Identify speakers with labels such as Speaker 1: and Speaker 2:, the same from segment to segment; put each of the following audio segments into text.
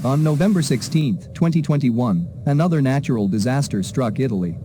Speaker 1: On November 16, 2021, another natural disaster struck Italy.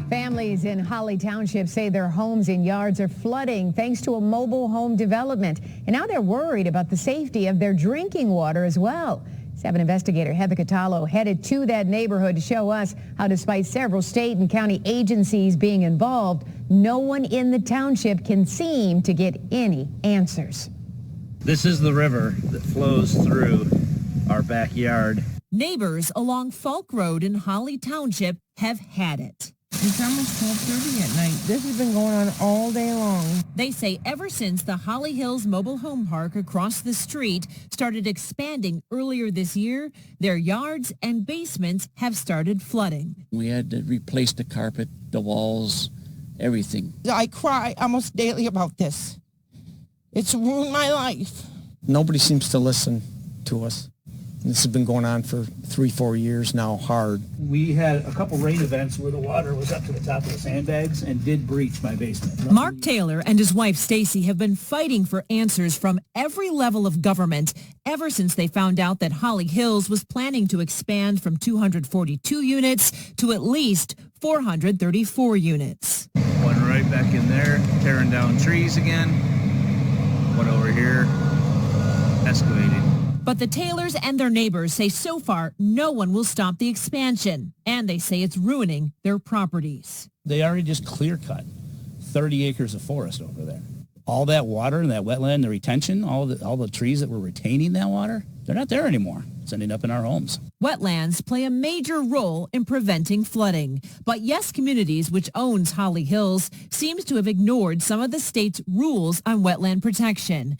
Speaker 2: Families in Holly Township say their homes and yards are flooding thanks to a mobile home development. And now they're worried about the safety of their drinking water as well. 7 investigator Heather Catallo headed to that neighborhood to show us how, despite several state and county agencies being involved, no one in the township can seem to get any answers.
Speaker 3: This is the river that flows through our backyard.
Speaker 4: Neighbors along Falk Road in Holly Township have had it.
Speaker 5: It's almost 12:30 at night. This has been going on all day long.
Speaker 4: They say ever since the Holly Hills mobile home park across the street started expanding earlier this year, their yards and basements have started flooding.
Speaker 6: We had to replace the carpet, the walls, everything.
Speaker 5: I cry almost daily about this. It's ruined my life.
Speaker 7: Nobody seems to listen to us. This has been going on for 3-4 years now, hard.
Speaker 3: We had a couple rain events where the water was up to the top of the sandbags and did breach my basement.
Speaker 4: Mark Taylor and his wife Stacy have been fighting for answers from every level of government ever since they found out that Holly Hills was planning to expand from 242 units to at least 434 units.
Speaker 3: One right back in there, tearing down trees again. One over here, excavating.
Speaker 4: But the Taylors and their neighbors say so far no one will stop the expansion, and they say it's ruining their properties.
Speaker 8: They already just clear-cut 30 acres of forest over there. All that water and that wetland, the retention, all the trees that were retaining that water, they're not there anymore. It's ending up in our homes.
Speaker 4: Wetlands play a major role in preventing flooding. But Yes Communities, which owns Holly Hills, seems to have ignored some of the state's rules on wetland protection.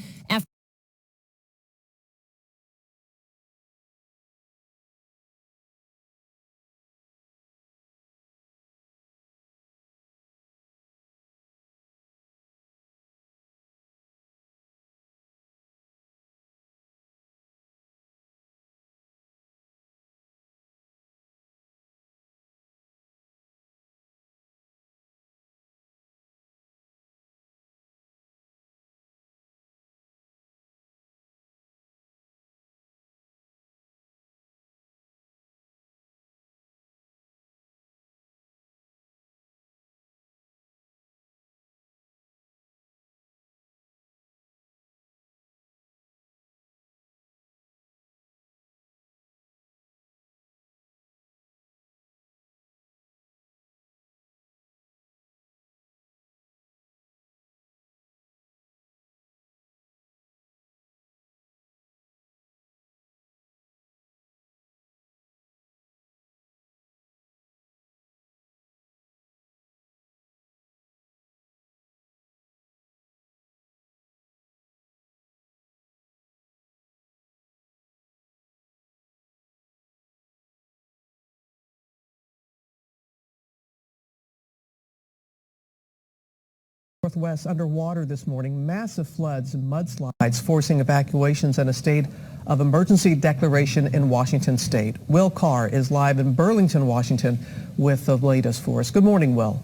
Speaker 9: Northwest underwater this morning, massive floods and mudslides forcing evacuations and a state of emergency declaration in Washington state. Will Carr is live in Burlington, Washington with the latest for us. Good morning, Will.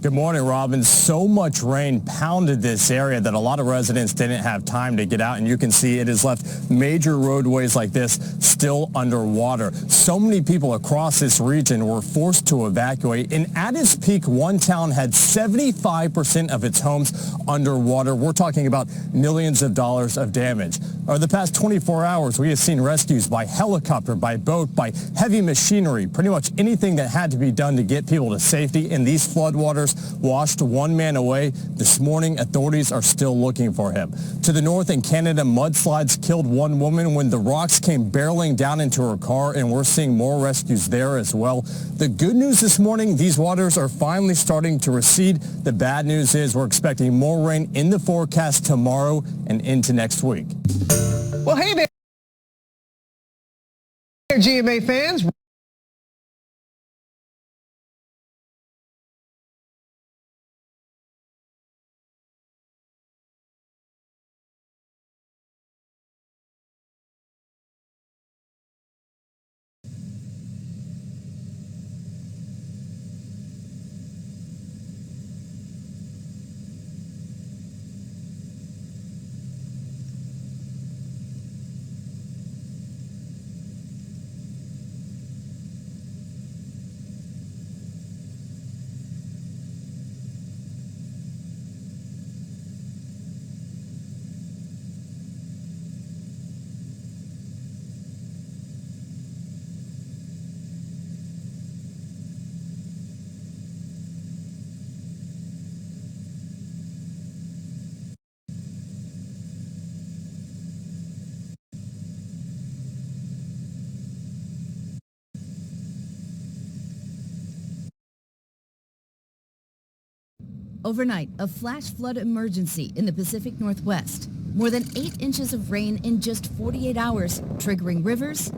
Speaker 10: Good morning, Robin. So much rain pounded this area that a lot of residents didn't have time to get out, and you can see it has left major roadways like this still underwater. So many people across this region were forced to evacuate, and at its peak, one town had 75% of its homes underwater. We're talking about millions of dollars of damage. Over the past 24 hours, we have seen rescues by helicopter, by boat, by heavy machinery, pretty much anything that had to be done to get people to safety in these floodwaters waters washed one man away. This morning, authorities are still looking for him. To the north in Canada, mudslides killed one woman when the rocks came barreling down into her car, and we're seeing more rescues there as well. The good news this morning, these waters are finally starting to recede. The bad news is we're expecting more rain in the forecast tomorrow and into next week.
Speaker 9: Well, hey there, GMA fans.
Speaker 11: Overnight, a flash flood emergency in the Pacific Northwest. More than 8 inches of rain in just 48 hours, triggering rivers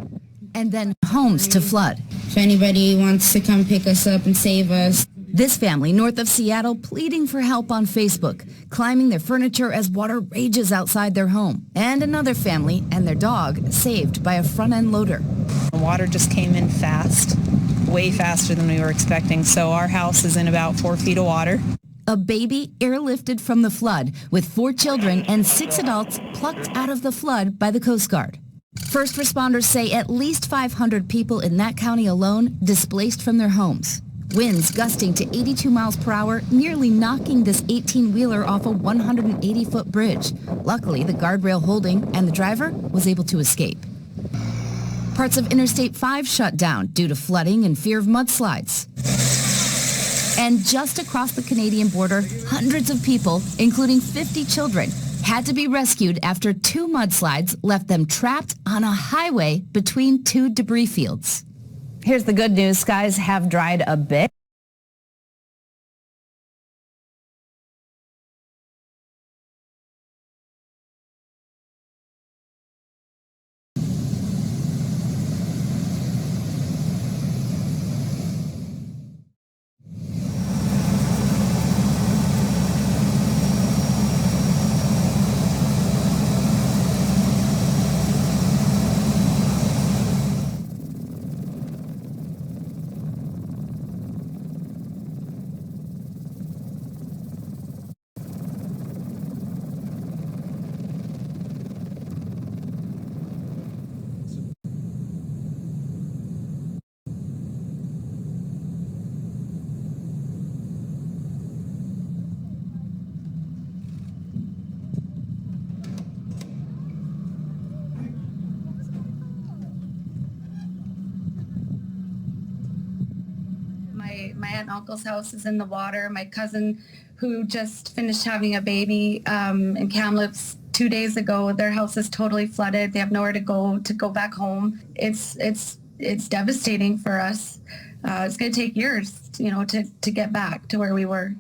Speaker 11: and then homes to flood.
Speaker 12: If anybody wants to come pick us up and save us.
Speaker 11: This family north of Seattle pleading for help on Facebook, climbing their furniture as water rages outside their home. And another family and their dog saved by a front-end loader.
Speaker 13: The water just came in fast, way faster than we were expecting. So our house is in about 4 feet of water.
Speaker 11: A baby airlifted from the flood with 4 children and 6 adults plucked out of the flood by the Coast Guard. First responders say at least 500 people in that county alone displaced from their homes. Winds gusting to 82 miles per hour, nearly knocking this 18-wheeler off a 180-foot bridge. Luckily, the guardrail holding and the driver was able to escape. Parts of Interstate 5 shut down due to flooding and fear of mudslides. And just across the Canadian border, hundreds of people, including 50 children, had to be rescued after 2 mudslides left them trapped on a highway between 2 debris fields.
Speaker 2: Here's the good news. Skies have dried a bit.
Speaker 14: My aunt and uncle's house is in the water. My cousin, who just finished having a baby in Kamloops 2 days ago, their house is totally flooded. They have nowhere to go back home. It's devastating for us. It's going to take years, to get back to where we were.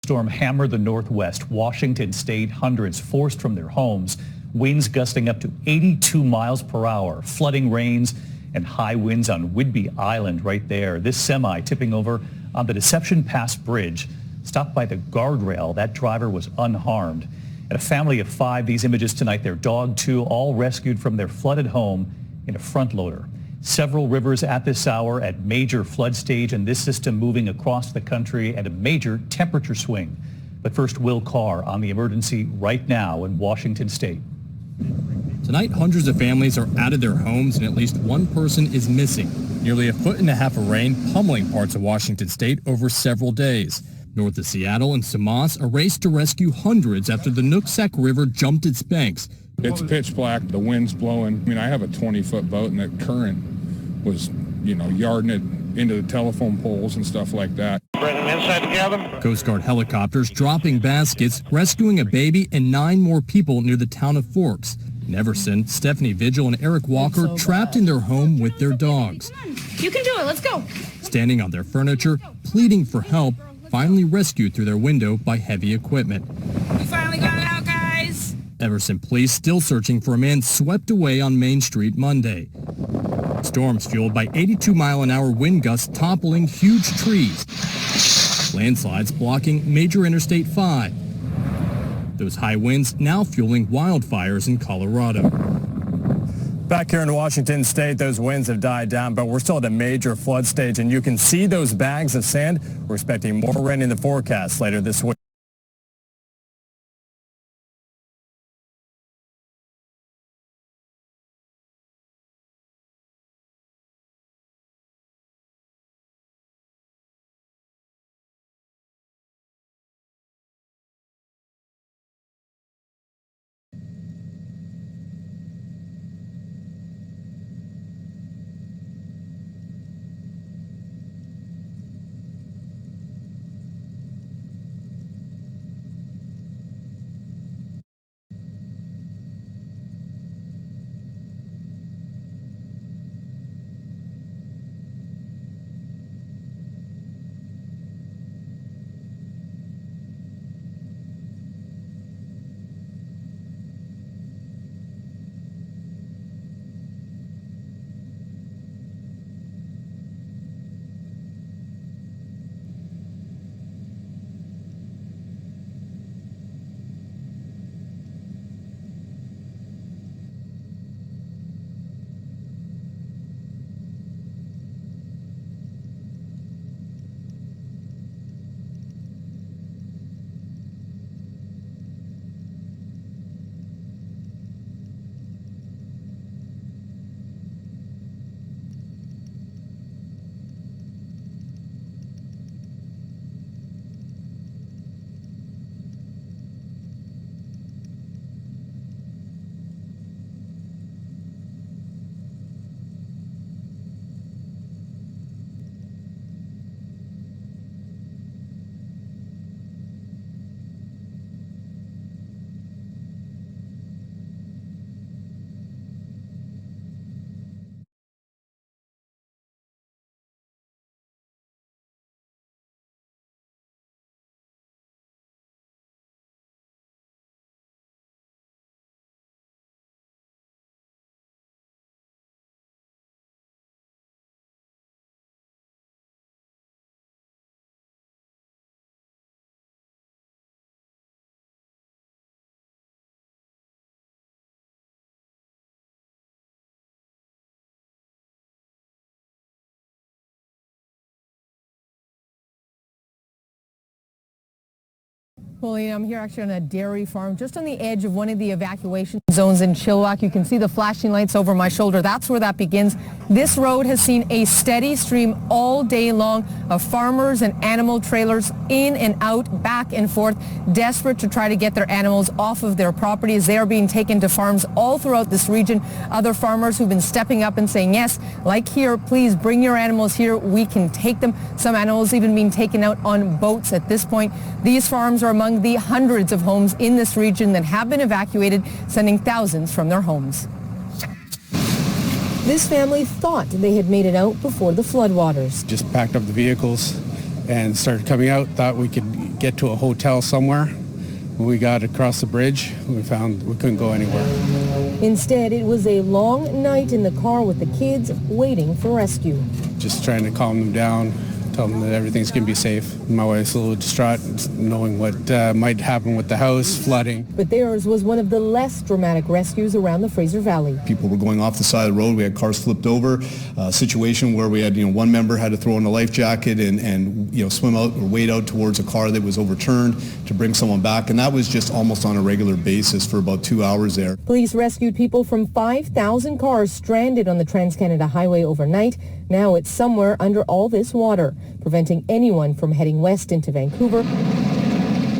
Speaker 15: Storm hammered the northwest Washington state, hundreds forced from their homes, winds gusting up to 82 miles per hour, flooding rains and high winds on Whidbey Island right there. This semi tipping over on the Deception Pass Bridge, stopped by the guardrail. That driver was unharmed. And a family of 5, these images tonight, their dog too, all rescued from their flooded home in a front loader. Several rivers at this hour at major flood stage, and this system moving across the country at a major temperature swing. But first, Will Carr on the emergency right now in Washington state.
Speaker 10: Tonight, hundreds of families are out of their homes and at least one person is missing. Nearly 1.5 feet of rain pummeling parts of Washington state over several days. North of Seattle and Samas, a race to rescue hundreds after the Nooksack River jumped its banks.
Speaker 16: It's pitch black, the wind's blowing. I mean, I have a 20-foot boat and that current was, yarding it into the telephone poles and stuff like that.
Speaker 17: Inside the cabin.
Speaker 10: Coast Guard helicopters dropping baskets, rescuing a baby and 9 more people near the town of Forks. In Everson, Stephanie Vigil and Eric Walker trapped in their home with their dogs.
Speaker 18: You can do it. Let's go.
Speaker 10: Standing on their furniture, pleading for help, finally rescued through their window by heavy equipment.
Speaker 18: We finally got it out, guys.
Speaker 10: Everson police still searching for a man swept away on Main Street Monday. Storms fueled by 82-mile-an-hour wind gusts toppling huge trees. Landslides blocking major Interstate 5. Those high winds now fueling wildfires in Colorado. Back here in Washington state, those winds have died down, but we're still at a major flood stage, and you can see those bags of sand. We're expecting more rain in the forecast later this week.
Speaker 19: Pauline, I'm here actually on a dairy farm just on the edge of one of the evacuation zones in Chilliwack. You can see the flashing lights over my shoulder. That's where that begins. This road has seen a steady stream all day long of farmers and animal trailers in and out, back and forth, desperate to try to get their animals off of their properties. They are being taken to farms all throughout this region. Other farmers who've been stepping up and saying, yes, like here, please bring your animals here. We can take them. Some animals even being taken out on boats at this point. These farms are among the hundreds of homes in this region that have been evacuated, sending thousands from their homes. This family thought they had made it out before the floodwaters.
Speaker 20: Just packed up the vehicles and started coming out, thought we could
Speaker 17: get to a hotel somewhere. When we got across the bridge, we found we couldn't go anywhere.
Speaker 19: Instead, it was a long night in the car with the kids waiting for rescue.
Speaker 17: Just trying to calm them down, tell them that everything's going to be safe. My wife's a little distraught knowing what might happen with the house, flooding.
Speaker 19: But theirs was one of the less dramatic rescues around the Fraser Valley.
Speaker 20: People were going off the side of the road. We had cars flipped over. A situation where we had, one member had to throw in a life jacket and swim out or wade out towards a car that was overturned to bring someone back. And that was just almost on a regular basis for about 2 hours there.
Speaker 19: Police rescued people from 5,000 cars stranded on the Trans-Canada Highway overnight. Now it's somewhere under all this water, preventing anyone from heading west into Vancouver,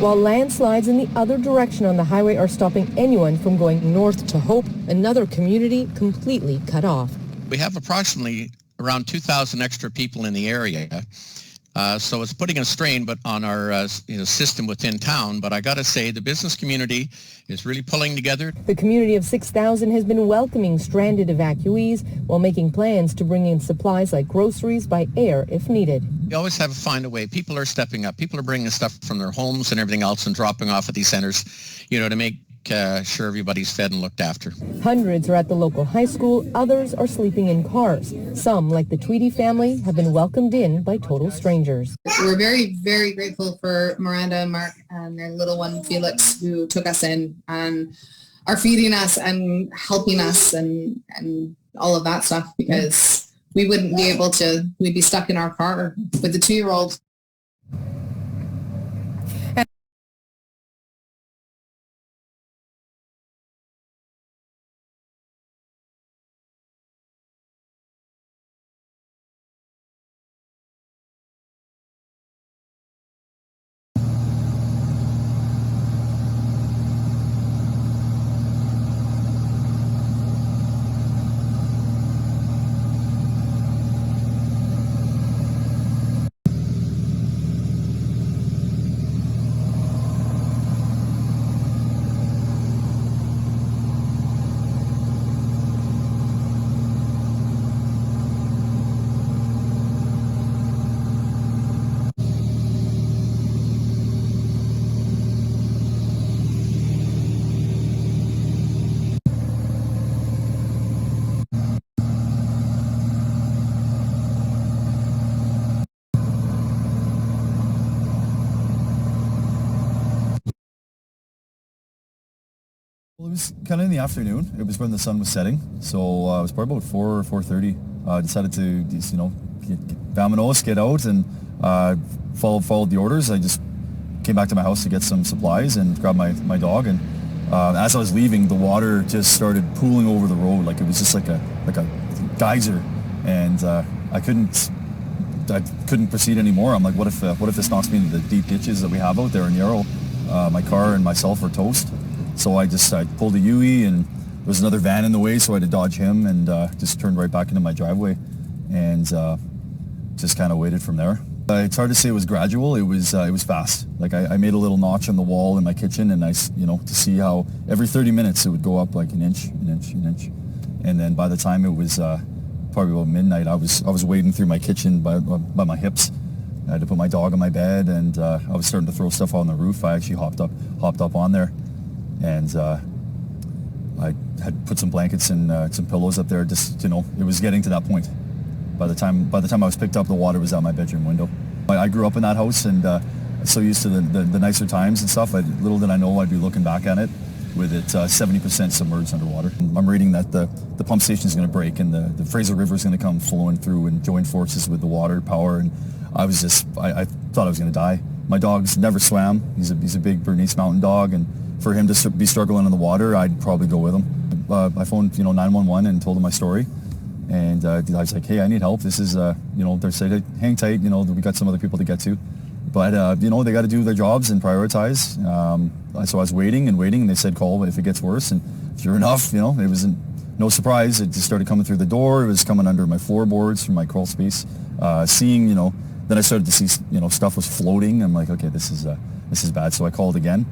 Speaker 19: while landslides in the other direction on the highway are stopping anyone from going north to Hope, another community completely cut off.
Speaker 21: We have approximately around 2,000 extra people in the area. So it's putting a strain on our system within town. But I got to say, the business community is really pulling together.
Speaker 19: The community of 6,000 has been welcoming stranded evacuees while making plans to bring in supplies like groceries by air if needed.
Speaker 21: We always have to find a way. People are stepping up. People are bringing stuff from their homes and everything else and dropping off at these centers, to make sure everybody's fed and looked after.
Speaker 19: Hundreds are at the local high school. Others are sleeping in cars. Some, like the Tweedy family, have been welcomed in by total strangers.
Speaker 22: We're very, very grateful for Miranda and Mark and their little one, Felix, who took us in and are feeding us and helping us and all of that stuff, because we wouldn't be able to, we'd be stuck in our car with the 2-year-old.
Speaker 23: Well, it was kind of in the afternoon. It was when the sun was setting, so it was probably about 4 or 4:30. I decided to just, get vamonos, get out, and followed the orders. I just came back to my house to get some supplies and grab my dog. And as I was leaving, the water just started pooling over the road, like it was just like a geyser, and I couldn't proceed anymore. I'm like, what if this knocks me into the deep ditches that we have out there in Yarrow? My car and myself are toast. So I pulled a Yui, and there was another van in the way, so I had to dodge him and just turned right back into my driveway and just kind of waited from there. It's hard to say it was gradual. It was fast. Like I made a little notch on the wall in my kitchen, and to see how every 30 minutes it would go up like an inch, and then by the time it was probably about midnight, I was wading through my kitchen by my hips. I had to put my dog on my bed, and I was starting to throw stuff on the roof. I actually hopped up on there. And I had put some blankets and some pillows up there. Just it was getting to that point. By the time I was picked up, the water was out my bedroom window. I grew up in that house, and so used to the nicer times and stuff. Little did I know I'd be looking back at it with it 70% submerged underwater. I'm reading that the pump station is going to break, and the Fraser River is going to come flowing through and join forces with the water power. And I thought I was going to die. My dog's never swam. He's a big Bernese mountain dog, and for him to be struggling in the water, I'd probably go with him. I phoned 911 and told them my story, and I was like, hey, I need help. This is they're saying, hang tight, we got some other people to get to, but they got to do their jobs and prioritize. So I was waiting, and they said call if it gets worse, and sure enough, it wasn't no surprise. It just started coming through the door. It was coming under my floorboards from my crawl space. Then I started to see stuff was floating. I'm like, okay, this is bad. So I called again.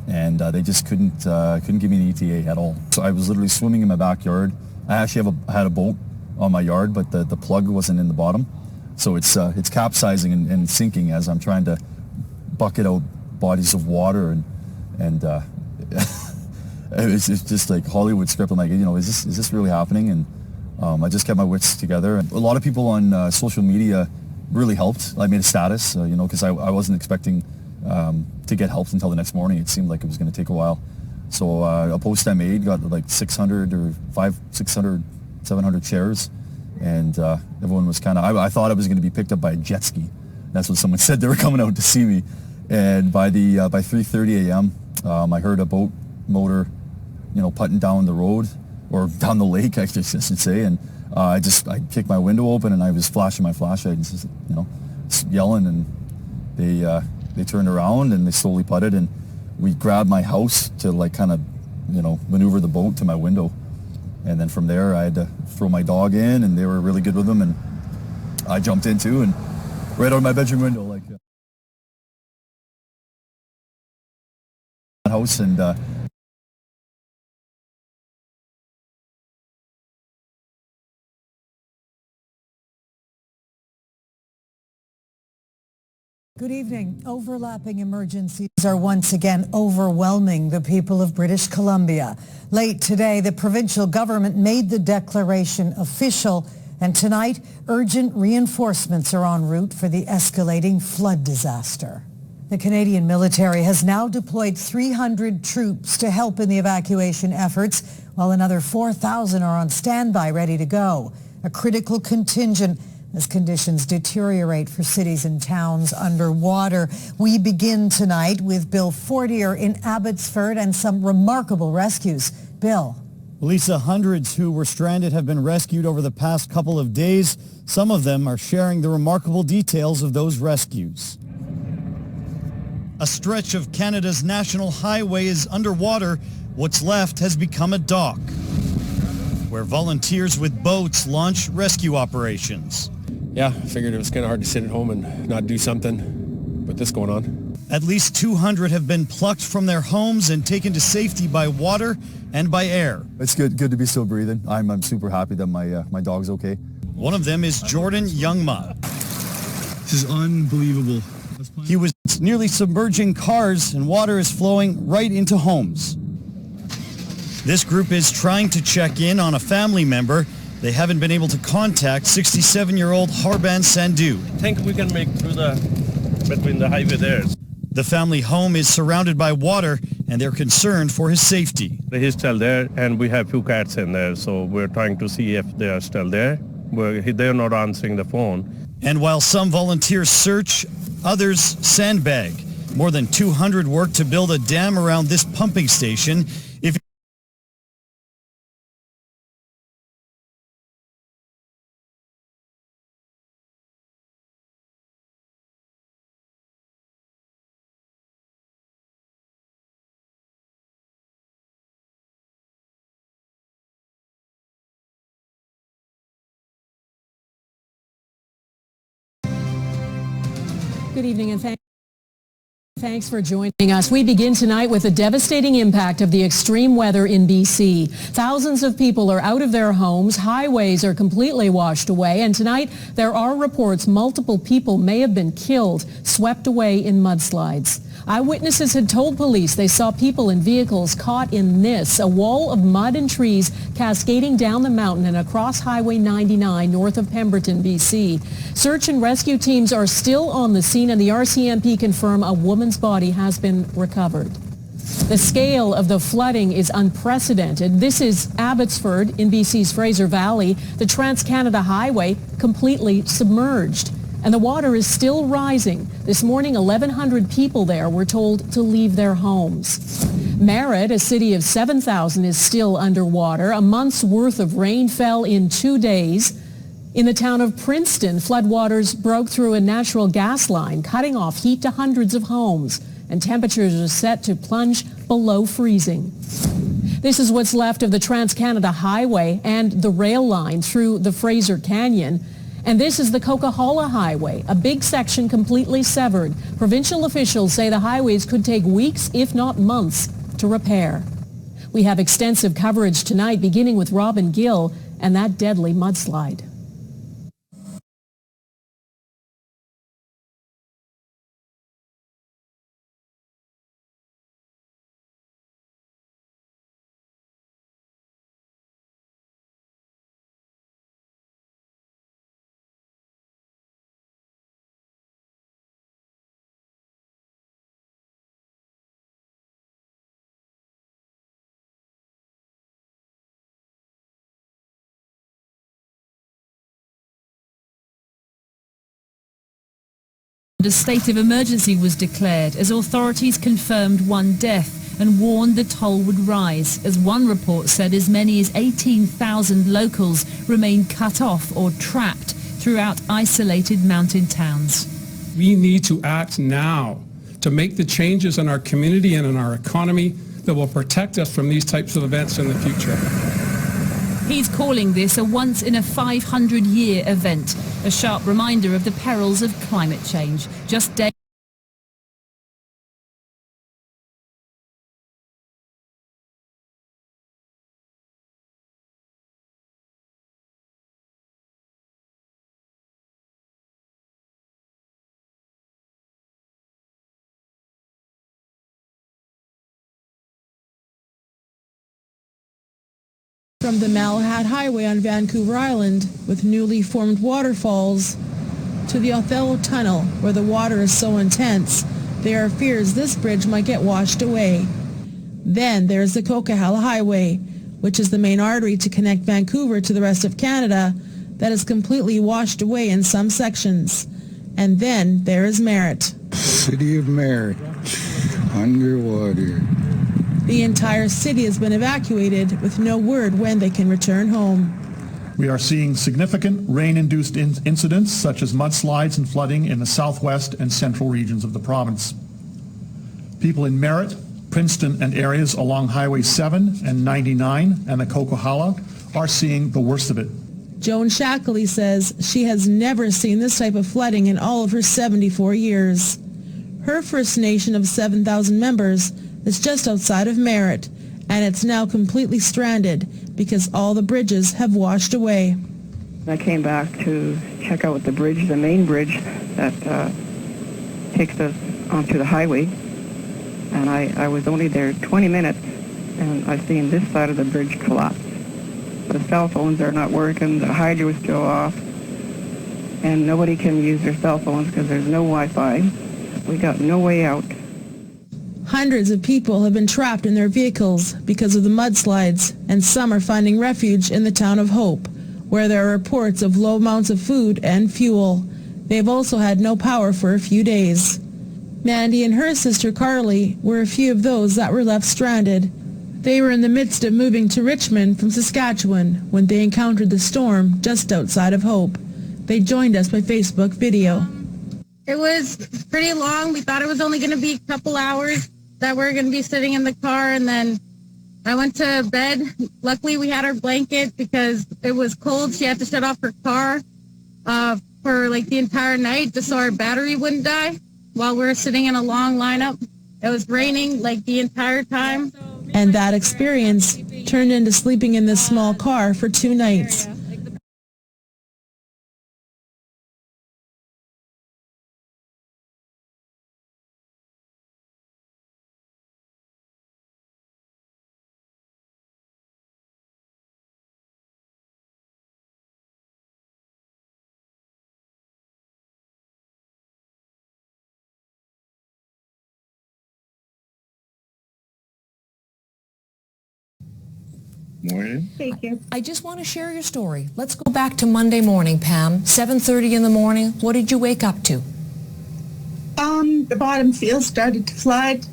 Speaker 23: And they just couldn't give me an ETA at all. So I was literally swimming in my backyard. I actually had a boat on my yard, but the plug wasn't in the bottom. So it's capsizing and sinking as I'm trying to bucket out bodies of water, and it's just like Hollywood script. I'm like, is this really happening? And I just kept my wits together. And a lot of people on social media really helped. I made a status, because I wasn't expecting to get help until the next morning. It seemed like it was going to take a while. So a post I made got like 600 or 600, 700 shares, and everyone was kind of, I thought I was going to be picked up by a jet ski. That's what someone said. They were coming out to see me. And by 3:30 a.m., I heard a boat motor, putting down the road, or down the lake, I should say, and I kicked my window open and I was flashing my flashlight and just, yelling, and they turned around and they slowly putted, and we grabbed my house to maneuver the boat to my window, and then from there I had to throw my dog in, and they were really good with them, and I jumped in too, and right out of my bedroom window, house, and
Speaker 1: Good evening. Overlapping emergencies are once again overwhelming the people of British Columbia. Late today, the provincial government made the declaration official, and tonight, urgent reinforcements are en route for the escalating flood disaster. The Canadian military has now deployed 300 troops to help in the evacuation efforts, while another 4,000 are on standby ready to go. A critical contingent as conditions deteriorate for cities and towns underwater. We begin tonight with Bill Fortier in Abbotsford and some remarkable rescues. Bill.
Speaker 5: Lisa, hundreds who were stranded have been rescued over the past couple of days. Some of them are sharing the remarkable details of those rescues. A stretch of Canada's national highway is underwater. What's left has become a dock, where volunteers with boats launch rescue operations.
Speaker 6: Yeah, I figured it was kind of hard to sit at home and not do something with this going on.
Speaker 5: At least 200 have been plucked from their homes and taken to safety by water and by air.
Speaker 23: It's good to be still breathing. I'm super happy that my dog's okay.
Speaker 5: One of them is Jordan Youngma.
Speaker 24: This is unbelievable.
Speaker 5: He was nearly submerging cars, and water is flowing right into homes. This group is trying to check in on a family member they haven't been able to contact, 67-year-old Harban Sandhu.
Speaker 25: I think we can make through between the highway there.
Speaker 5: The family home is surrounded by water, and they're concerned for his safety.
Speaker 25: He's still there, and we have few cats in there, so we're trying to see if they are still there. They're not answering the phone.
Speaker 5: And while some volunteers search, others sandbag. More than 200 work to build a dam around this pumping station.
Speaker 26: Good evening and thanks for joining us. We begin tonight with the devastating impact of the extreme weather in BC. Thousands of people are out of their homes. Highways are completely washed away. And tonight there are reports multiple people may have been killed, swept away in mudslides. Eyewitnesses had told police they saw people in vehicles caught in this, a wall of mud and trees cascading down the mountain and across Highway 99 north of Pemberton, BC. Search and rescue teams are still on the scene, and the RCMP confirm a woman's body has been recovered. The scale of the flooding is unprecedented. This is Abbotsford in BC's Fraser Valley, the Trans-Canada Highway completely submerged. And the water is still rising. This morning, 1,100 people there were told to leave their homes. Merritt, a city of 7,000, is still underwater. A month's worth of rain fell in 2 days. In the town of Princeton, floodwaters broke through a natural gas line, cutting off heat to hundreds of homes, and temperatures are set to plunge below freezing. This is what's left of the Trans-Canada Highway and the rail line through the Fraser Canyon. And this is the Coquihalla Highway, a big section completely severed. Provincial officials say the highways could take weeks, if not months, to repair. We have extensive coverage tonight, beginning with Robin Gill and that deadly mudslide.
Speaker 3: A state of emergency was declared as authorities confirmed one death and warned the toll would rise, as one report said as many as 18,000 locals remain cut off or trapped throughout isolated mountain towns.
Speaker 4: We need to act now to make the changes in our community and in our economy that will protect us from these types of events in the future.
Speaker 3: He's calling this a once-in-a-500-year event, a sharp reminder of the perils of climate change. Just days
Speaker 7: from the Malahat Highway on Vancouver Island with newly formed waterfalls to the Othello Tunnel, where the water is so intense there are fears this bridge might get washed away. Then there's the Coquihalla Highway, which is the main artery to connect Vancouver to the rest of Canada, that is completely washed away in some sections. And then there is Merritt.
Speaker 8: City of Merritt, underwater.
Speaker 7: The entire city has been evacuated with no word when they can return home.
Speaker 9: We are seeing significant rain-induced incidents such as mudslides and flooding in the southwest and central regions of the province. People in Merritt, Princeton and areas along Highway 7 and 99 and the Coquihalla are seeing the worst of it.
Speaker 7: Joan Shackley says she has never seen this type of flooding in all of her 74 years. Her First Nation of 7,000 members is just outside of Merritt, and it's now completely stranded because all the bridges have washed away.
Speaker 12: I came back to check out the bridge, the main bridge that takes us onto the highway, and I was only there 20 minutes, and I've seen this side of the bridge collapse. The cell phones are not working, the hydro is still off, and nobody can use their cell phones because there's no Wi-Fi. We got no way out.
Speaker 7: Hundreds of people have been trapped in their vehicles because of the mudslides, and some are finding refuge in the town of Hope, where there are reports of low amounts of food and fuel. They've also had no power for a few days. Mandy and her sister Carly were a few of those that were left stranded. They were in the midst of moving to Richmond from Saskatchewan when they encountered the storm just outside of Hope. They joined us by Facebook video.
Speaker 27: It was pretty long. We thought it was only going to be a couple hours that we're going to be sitting in the car, and then I went to bed. Luckily, we had our blanket because it was cold. She had to shut off her car for like the entire night just so our battery wouldn't die while we were sitting in a long lineup. It was raining like the entire time.
Speaker 7: And that experience turned into sleeping in this small car for 2 nights.
Speaker 28: Morning.
Speaker 29: Thank you. I just want to share your story. Let's go back to Monday morning, Pam. 7:30 in the morning. What did you wake up to? The bottom field started to flood.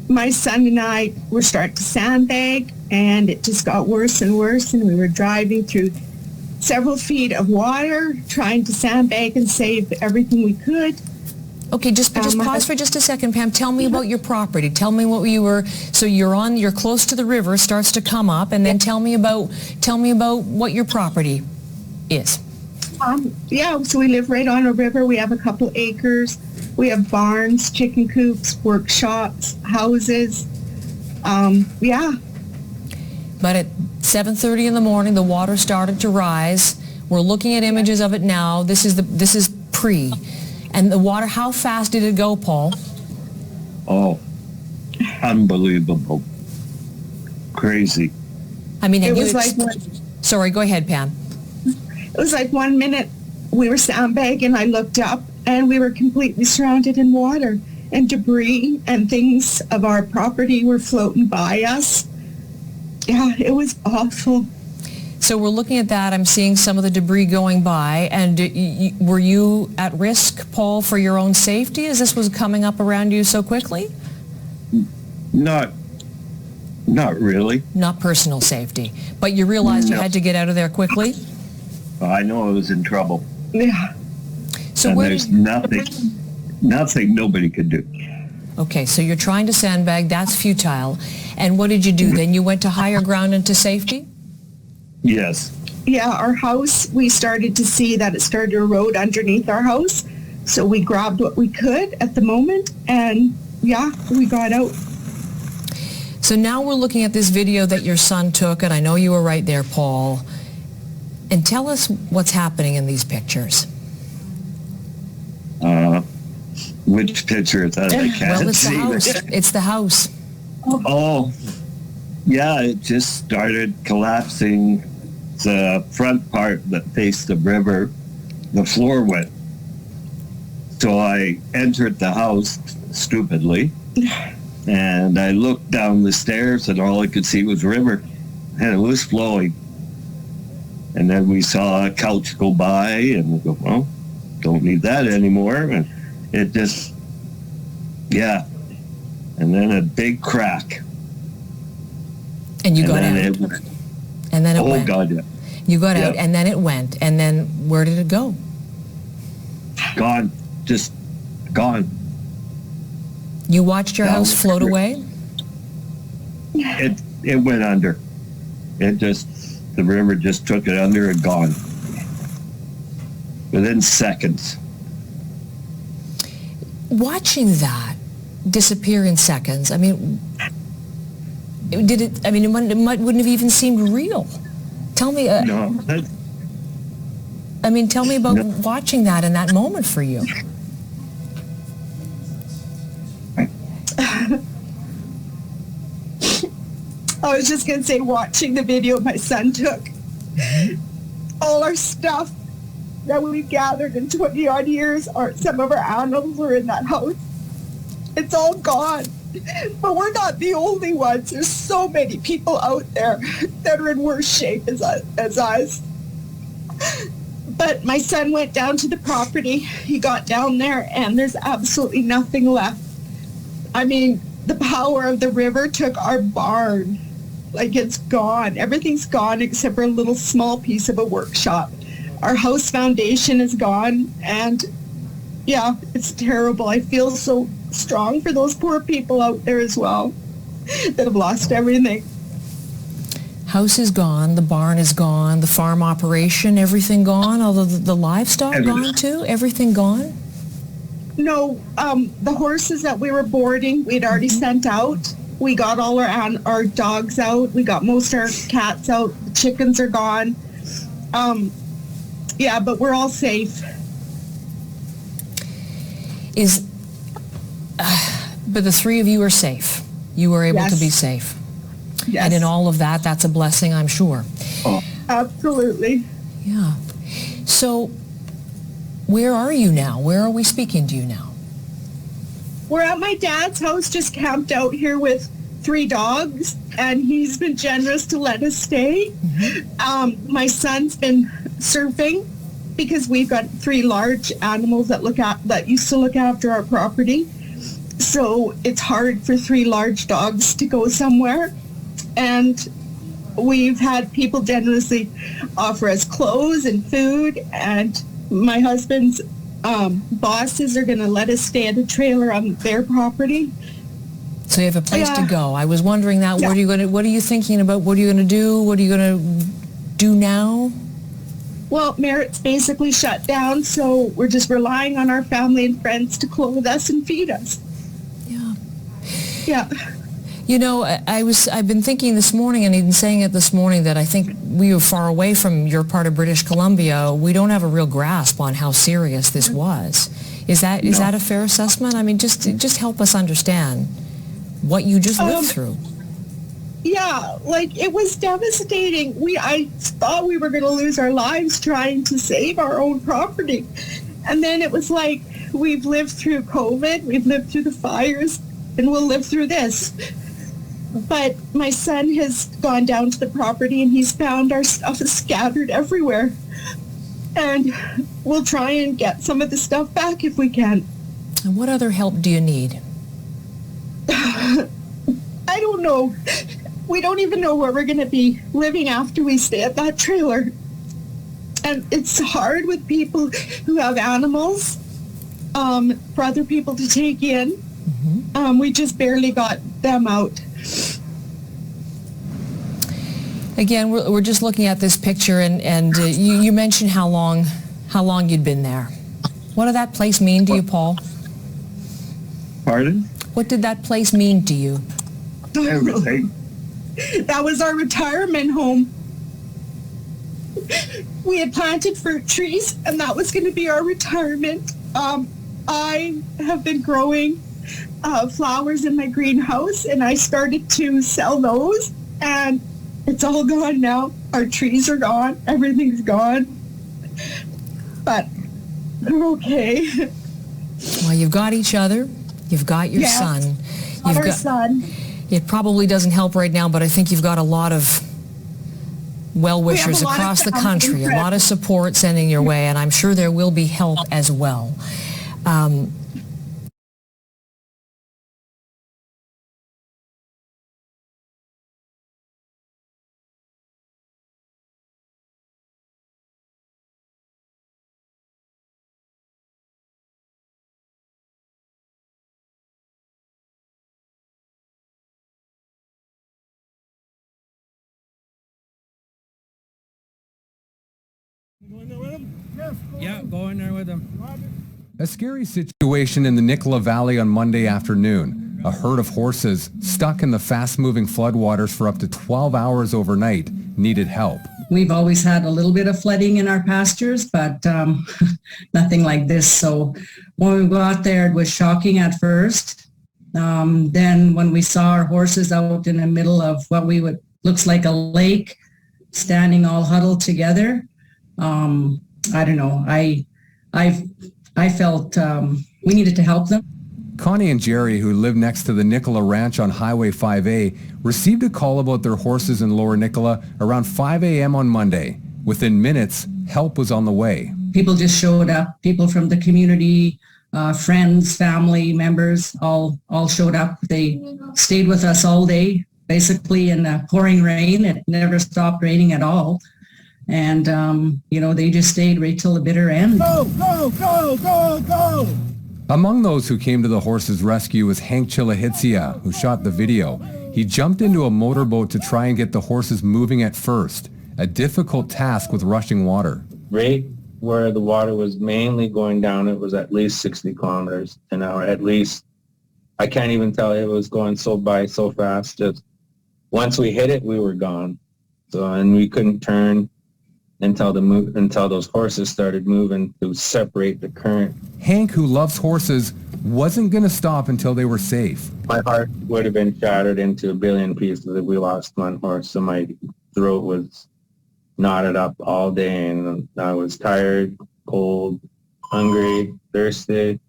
Speaker 29: My son and I were starting to sandbag, and it just got worse and worse, and we were driving through several feet of water, trying to sandbag and save everything we could. Okay, just pause for just a second, Pam. Tell me about your property. Tell me what you were. So you're close to the river, starts to come up, and then tell me about what your property is. So we live right on a river. We have a couple acres. We have barns, chicken coops, workshops, houses. But at 7:30 in the morning, the water started to rise. We're looking at images of it now. This is pre. And the water, how fast did it go, Paul?
Speaker 28: Oh, unbelievable. Crazy.
Speaker 29: I mean, sorry, go ahead, Pam. It was like 1 minute we were sandbagging, I looked up, and we were completely surrounded in water, and debris and things of our property were floating by us. Yeah, it was awful. So we're looking at that. I'm seeing some of the debris going by. And were you at risk, Paul, for your own safety as this was coming up around you so quickly?
Speaker 28: Not really.
Speaker 29: Not personal safety. But you realized you had to get out of there quickly?
Speaker 28: I know I was in trouble.
Speaker 27: Yeah.
Speaker 29: So
Speaker 28: and
Speaker 29: where
Speaker 28: there's nothing nobody could do.
Speaker 29: Okay, so you're trying to sandbag. That's futile. And what did you do? Then you went to higher ground and to safety?
Speaker 28: Yes.
Speaker 27: Yeah, our house, we started to see that it started to erode underneath our house. So we grabbed what we could at the moment, and yeah, we got out.
Speaker 29: So now we're looking at this video that your son took, and I know you were right there, Paul. And tell us what's happening in these pictures.
Speaker 28: Which picture is that? I can't
Speaker 29: Well, it's
Speaker 28: see.
Speaker 29: the house. It's the house.
Speaker 28: Oh, yeah, it just started collapsing. The front part that faced the river, the floor went. So I entered the house stupidly, and I looked down the stairs, and all I could see was river, and it was flowing. And then we saw a couch go by, and we go, well, don't need that anymore. And it just, yeah. And then a big crack.
Speaker 29: And you got out. And then it went.
Speaker 28: Oh, God, yeah.
Speaker 29: You got out, and then it went. And then where did it go?
Speaker 28: Gone. Just gone.
Speaker 29: You watched your house float away?
Speaker 28: It went under. The river just took it under and gone. Within seconds.
Speaker 29: Watching that disappear in seconds, I mean, it wouldn't have even seemed real. Tell me,
Speaker 28: no.
Speaker 29: Tell me about watching that in that moment for you.
Speaker 27: I was just going to say, watching the video my son took, all our stuff that we gathered in 20 odd years, some of our animals were in that house. It's all gone. But we're not the only ones. There's so many people out there that are in worse shape as us. But my son went down to the property. He got down there, and there's absolutely nothing left. I mean, the power of the river took our barn. Like, it's gone. Everything's gone except for a little small piece of a workshop. Our house foundation is gone, and yeah, it's terrible. I feel so strong for those poor people out there as well that have lost everything.
Speaker 29: House is gone, the barn is gone, the farm operation, everything gone, although the livestock gone too? Everything gone?
Speaker 27: No, the horses that we were boarding, we'd already sent out. We got all our dogs out. We got most of our cats out. The chickens are gone. Yeah, but we're all safe.
Speaker 29: But the three of you are safe. You were able to be safe.
Speaker 27: Yes.
Speaker 29: And in all of that, that's a blessing, I'm sure.
Speaker 28: Oh.
Speaker 27: Absolutely.
Speaker 29: Yeah. So where are you now? Where are we speaking to you now?
Speaker 27: We're at my dad's house, just camped out here with 3 dogs, and he's been generous to let us stay. My son's been surfing because we've got 3 large animals that used to look after our property. So it's hard for 3 large dogs to go somewhere. And we've had people generously offer us clothes and food, and my husband's bosses are going to let us stay at a trailer on their property.
Speaker 29: So you have a place to go. I was wondering that. What are you thinking about? What are you going to do? What are you going to do now?
Speaker 27: Well, Merritt's basically shut down, so we're just relying on our family and friends to clothe us and feed us. Yeah.
Speaker 29: You know, I've been thinking this morning, and even saying it this morning, that I think we are far away from your part of British Columbia. We don't have a real grasp on how serious this was. Is that a fair assessment? I mean, just help us understand what you just lived through.
Speaker 27: Yeah, like, it was devastating. I thought we were going to lose our lives trying to save our own property. And then it was like, we've lived through COVID, we've lived through the fires, and we'll live through this. But my son has gone down to the property and he's found our stuff is scattered everywhere. And we'll try and get some of the stuff back if we can.
Speaker 29: And what other help do you need?
Speaker 27: I don't know. We don't even know where we're going to be living after we stay at that trailer. And it's hard with people who have animals for other people to take in. Mm-hmm. We just barely got them out.
Speaker 29: Again, we're just looking at this picture, and you mentioned how long you'd been there. What did that place mean to you, Paul?
Speaker 28: Pardon?
Speaker 29: What did that place mean to you?
Speaker 28: Everything.
Speaker 27: That was our retirement home. We had planted fruit trees, and that was going to be our retirement. I have been growing flowers in my greenhouse, and I started to sell those, and it's all gone now. Our trees are gone. Everything's gone. But we're okay.
Speaker 29: Well, you've got each other. You've got your son. You've
Speaker 27: got our son.
Speaker 29: It probably doesn't help right now, but I think you've got a lot of well-wishers across the country, a lot of support sending your way, and I'm sure there will be help as well.
Speaker 2: Yeah, go in there with him.
Speaker 8: A scary situation in the Nicola Valley on Monday afternoon. A herd of horses stuck in the fast-moving floodwaters for up to 12 hours overnight needed help.
Speaker 10: We've always had a little bit of flooding in our pastures, but nothing like this. So when we got there, it was shocking at first. Then when we saw our horses out in the middle of what looks like a lake, standing all huddled together, I don't know. I felt we needed to help them.
Speaker 8: Connie and Jerry, who live next to the Nicola Ranch on Highway 5A, received a call about their horses in Lower Nicola around 5 a.m. on Monday. Within minutes, help was on the way.
Speaker 10: People just showed up. People from the community, friends, family members, all showed up. They stayed with us all day, basically in the pouring rain. It never stopped raining at all. And, they just stayed right till the bitter end.
Speaker 8: Go, go, go, go, go! Among those who came to the horses' rescue was Hank Chilahitsia, who shot the video. He jumped into a motorboat to try and get the horses moving at first, a difficult task with rushing water.
Speaker 25: Right where the water was mainly going down, it was at least 60 kilometers an hour, at least. I can't even tell, it was going so fast. Just once we hit it, we were gone. And we couldn't turn until those horses started moving to separate the current.
Speaker 8: Hank, who loves horses, wasn't going to stop until they were safe.
Speaker 25: My heart would have been shattered into a billion pieces if we lost one horse. So my throat was knotted up all day, and I was tired, cold, hungry, thirsty.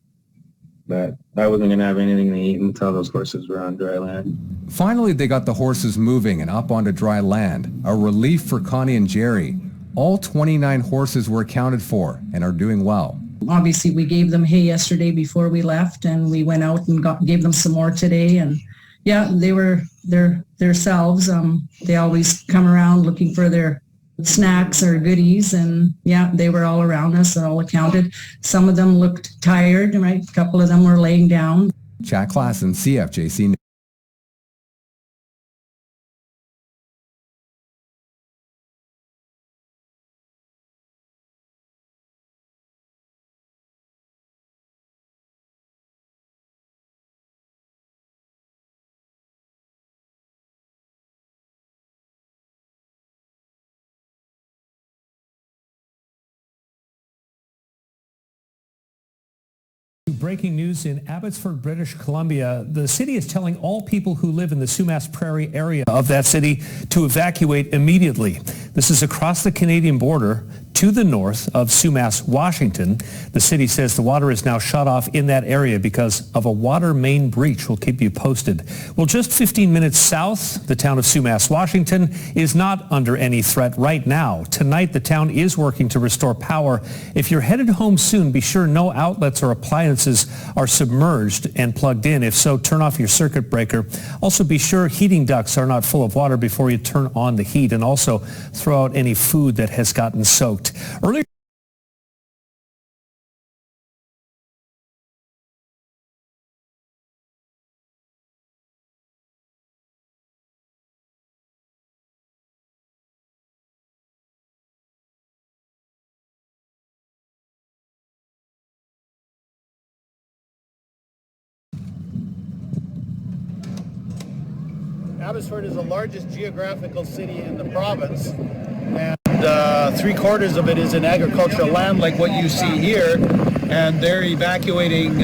Speaker 25: But I wasn't going to have anything to eat until those horses were on dry land.
Speaker 8: Finally, they got the horses moving and up onto dry land, a relief for Connie and Jerry. All 29 horses were accounted for and are doing well.
Speaker 10: Obviously, we gave them hay yesterday before we left, and we went out and gave them some more today. And yeah, they were themselves. They always come around looking for their snacks or goodies, and yeah, they were all around us and all accounted. Some of them looked tired, right? A couple of them were laying down.
Speaker 8: Chad Klassen, CFJC.
Speaker 11: breaking news in Abbotsford, British Columbia. The city is telling all people who live in the Sumas Prairie area of that city to evacuate immediately. This is across the Canadian border to the north of Sumas, Washington. The city says the water is now shut off in that area because of a water main breach. We'll keep you posted. Well, just 15 minutes south, the town of Sumas, Washington is not under any threat right now. Tonight, the town is working to restore power. If you're headed home soon, be sure no outlets or appliances are submerged and plugged in. If so, turn off your circuit breaker. Also, be sure heating ducts are not full of water before you turn on the heat, and also throw out any food that has gotten soaked. Earlier
Speaker 13: Abbotsford is the largest geographical city in the province, and 3/4 of it is in agricultural land like what you see here, and they're evacuating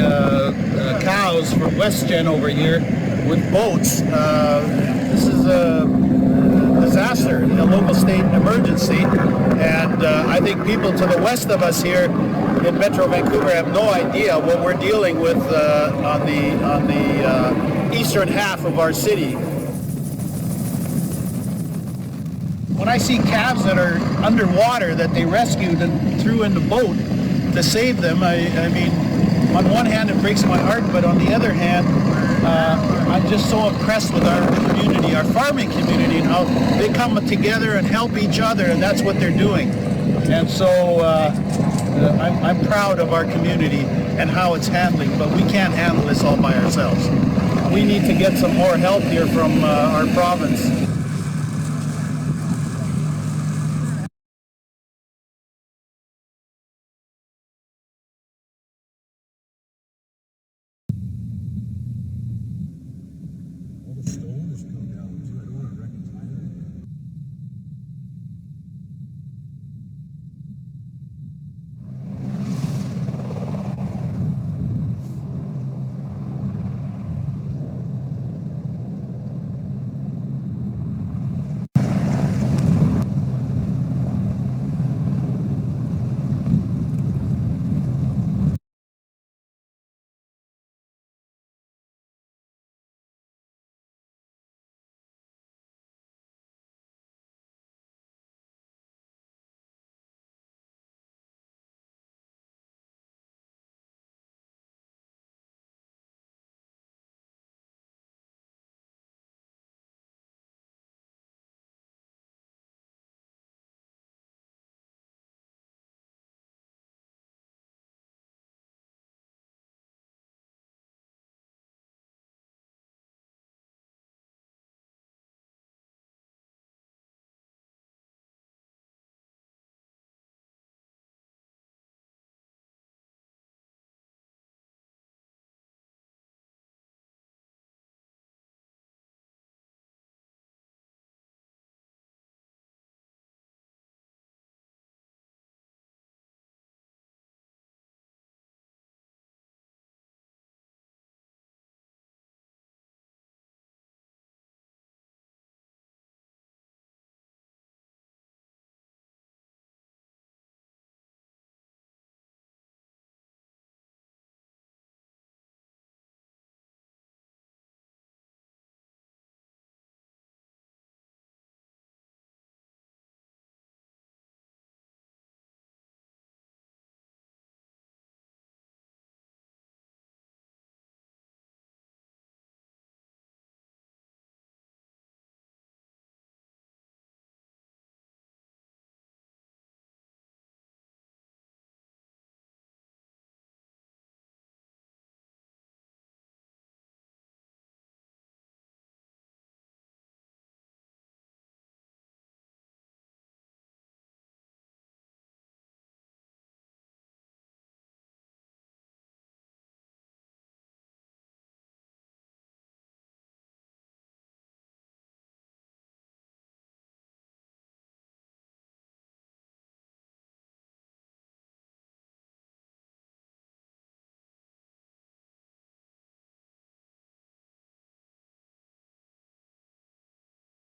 Speaker 13: cows from WestGen over here with boats. This is a disaster, a local state emergency, and I think people to the west of us here in Metro Vancouver have no idea what we're dealing with on the eastern half of our city. When I see calves that are underwater that they rescued and threw in the boat to save them, I mean, on one hand it breaks my heart, but on the other hand, I'm just so impressed with our community, our farming community, and how they come together and help each other, and that's what they're doing. And so I'm proud of our community and how it's handling, but we can't handle this all by ourselves. We need to get some more help here from our province.